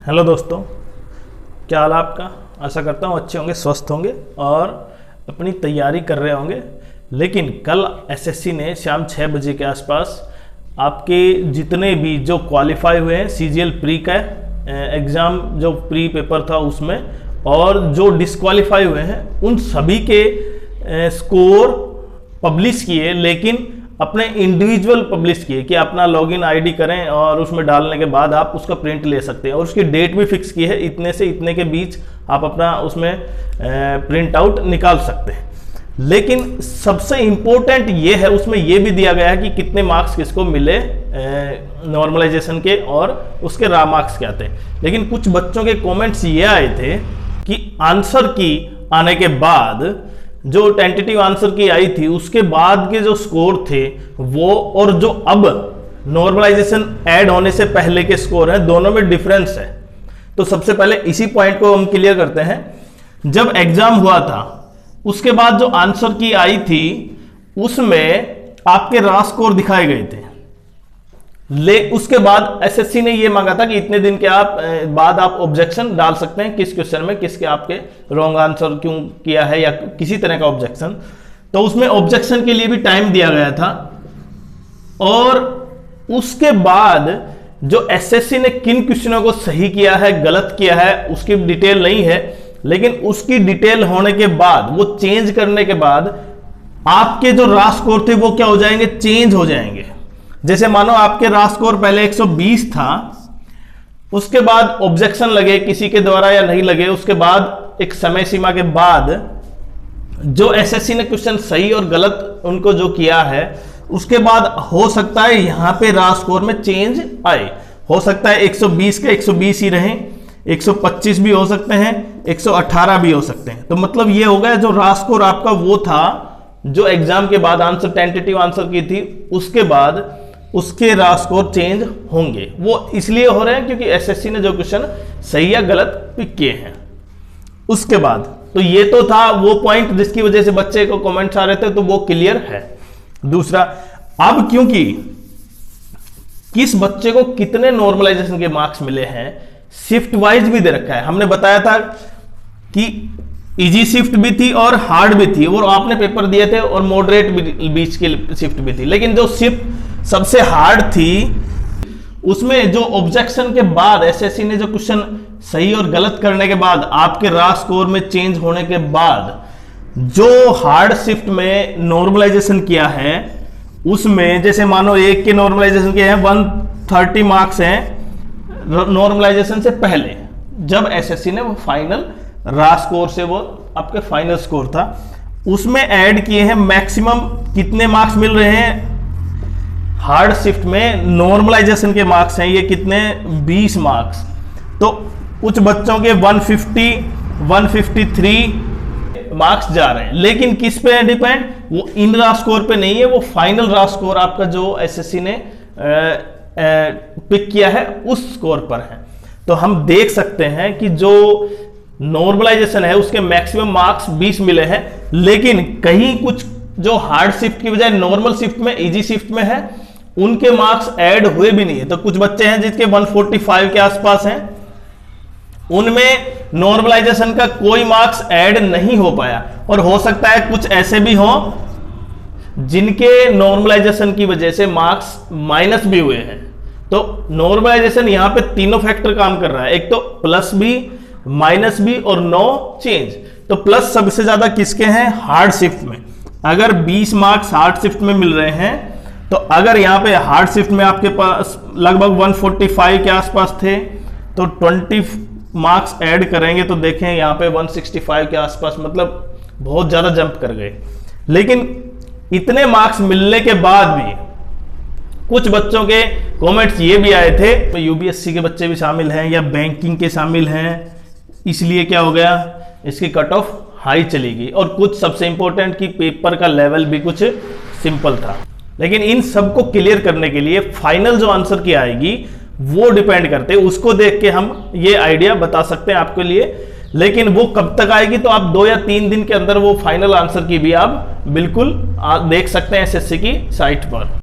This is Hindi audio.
हेलो दोस्तों, क्या हाल है आपका। आशा करता हूँ अच्छे होंगे, स्वस्थ होंगे और अपनी तैयारी कर रहे होंगे। लेकिन कल एसएससी ने शाम 6 बजे के आसपास आपके जितने भी जो क्वालिफाई हुए हैं सीजीएल प्री का एग्ज़ाम जो प्री पेपर था उसमें, और जो डिस्क्वालीफाई हुए हैं उन सभी के स्कोर पब्लिश किए, लेकिन अपने इंडिविजुअल पब्लिश किए कि अपना लॉगिन आईडी करें और उसमें डालने के बाद आप उसका प्रिंट ले सकते हैं। और उसकी डेट भी फिक्स की है, इतने से इतने के बीच आप अपना उसमें प्रिंट आउट निकाल सकते हैं। लेकिन सबसे इम्पोर्टेंट ये है, उसमें ये भी दिया गया है कि कितने मार्क्स किसको मिले नॉर्मलाइजेशन के और उसके रा मार्क्स क्या थे। लेकिन कुछ बच्चों के कमेंट्स ये आए थे कि आंसर की आने के बाद जो टेंटेटिव आंसर की आई थी उसके बाद के जो स्कोर थे वो और जो अब नॉर्मलाइजेशन ऐड होने से पहले के स्कोर हैं, दोनों में डिफरेंस है। तो सबसे पहले इसी पॉइंट को हम क्लियर करते हैं। जब एग्जाम हुआ था उसके बाद जो आंसर की आई थी उसमें आपके रा स्कोर दिखाए गए थे, उसके बाद एसएससी ने ये मांगा था कि इतने दिन के बाद आप ऑब्जेक्शन डाल सकते हैं किस क्वेश्चन में किसके आपके रॉन्ग आंसर क्यों किया है या किसी तरह का ऑब्जेक्शन। तो उसमें ऑब्जेक्शन के लिए भी टाइम दिया गया था। और उसके बाद जो एसएससी ने किन क्वेश्चनों को सही किया है गलत किया है उसकी डिटेल नहीं है, लेकिन उसकी डिटेल होने के बाद वो चेंज करने के बाद आपके जो रा स्कोर थे वो क्या हो जाएंगे, चेंज हो जाएंगे। जैसे मानो आपके रा स्कोर पहले 120 था, उसके बाद ऑब्जेक्शन लगे किसी के द्वारा या नहीं लगे, उसके बाद एक समय सीमा के बाद जो एसएससी ने क्वेश्चन सही और गलत उनको जो किया है उसके बाद हो सकता है यहां पे रा स्कोर में चेंज आए। हो सकता है 120 के 120 ही रहे, 125 भी हो सकते हैं, 118 भी हो सकते हैं। तो मतलब ये हो गया जो रा स्कोर आपका वो था जो एग्जाम के बाद आंसर टेंटेटिव आंसर की थी उसके बाद उसके रा स्कोर चेंज होंगे। वो इसलिए हो रहे हैं क्योंकि एसएससी ने जो क्वेश्चन सही या गलत पिक किए हैं। उसके बाद तो ये तो था वो पॉइंट जिसकी वजह से बच्चे को कमेंट्स आ रहे थे, तो वो क्लियर है। दूसरा, अब क्योंकि किस बच्चे को कितने नॉर्मलाइजेशन के मार्क्स मिले हैं शिफ्ट वाइज भी दे रखा है। हमने बताया था कि इजी शिफ्ट भी थी और हार्ड भी थी, और आपने पेपर दिए थे, और मॉडरेट भी बीच की शिफ्ट भी थी। लेकिन जो शिफ्ट सबसे हार्ड थी उसमें जो ऑब्जेक्शन के बाद एसएससी ने जो क्वेश्चन सही और गलत करने के बाद आपके रा स्कोर में चेंज होने के बाद जो हार्ड शिफ्ट में नॉर्मलाइजेशन किया है उसमें जैसे मानो एक के नॉर्मलाइजेशन के हैं 130 मार्क्स हैं नॉर्मलाइजेशन से पहले, जब एसएससी ने वो फाइनल रा स्कोर से वो आपके फाइनल स्कोर था उसमें ऐड किए हैं मैक्सिमम कितने मार्क्स मिल रहे हैं हार्ड शिफ्ट में नॉर्मलाइजेशन के मार्क्स हैं ये कितने 20 मार्क्स। तो कुछ बच्चों के 150 153 मार्क्स जा रहे हैं, लेकिन किस पे है डिपेंड, वो इन रा स्कोर पे नहीं है, वो फाइनल रा स्कोर आपका जो एसएससी ने पिक किया है उस स्कोर पर है। तो हम देख सकते हैं कि जो नॉर्मलाइजेशन है उसके मैक्सिमम मार्क्स 20 मिले हैं, लेकिन कहीं कुछ जो हार्ड शिफ्ट की बजाय नॉर्मल शिफ्ट में इजी शिफ्ट में है उनके मार्क्स ऐड हुए भी नहीं है। तो कुछ बच्चे हैं जिसके 145 के आसपास हैं, उनमें नॉर्मलाइजेशन का कोई मार्क्स ऐड नहीं हो पाया। और हो सकता है कुछ ऐसे भी हों जिनके नॉर्मलाइजेशन की वजह से मार्क्स माइनस भी हुए हैं। तो नॉर्मलाइजेशन यहां पे तीनों फैक्टर काम कर रहा है, एक तो प्लस भी माइनस भी और नो चेंज। तो प्लस सबसे ज्यादा किसके हैं, हार्ड शिफ्ट में। अगर 20 मार्क्स हार्ड शिफ्ट में मिल रहे हैं तो अगर यहां पे हार्ड शिफ्ट में आपके पास लगभग 145 के आसपास थे तो 20 मार्क्स ऐड करेंगे तो देखें यहां पे 165 के आसपास, मतलब बहुत ज्यादा जंप कर गए। लेकिन इतने मार्क्स मिलने के बाद भी कुछ बच्चों के कमेंट्स ये भी आए थे तो यूपीएससी के बच्चे भी शामिल हैं या बैंकिंग के शामिल हैं, इसलिए क्या हो गया इसकी कट ऑफ हाई चली गई। और कुछ सबसे इंपॉर्टेंट कि पेपर का लेवल भी कुछ सिंपल था। लेकिन इन सबको क्लियर करने के लिए फाइनल जो आंसर की आएगी वो डिपेंड करते हैं, उसको देख के हम ये आइडिया बता सकते हैं आपके लिए। लेकिन वो कब तक आएगी तो आप 2 या 3 दिन के अंदर वो फाइनल आंसर की भी आप बिल्कुल देख सकते हैं एसएससी की साइट पर।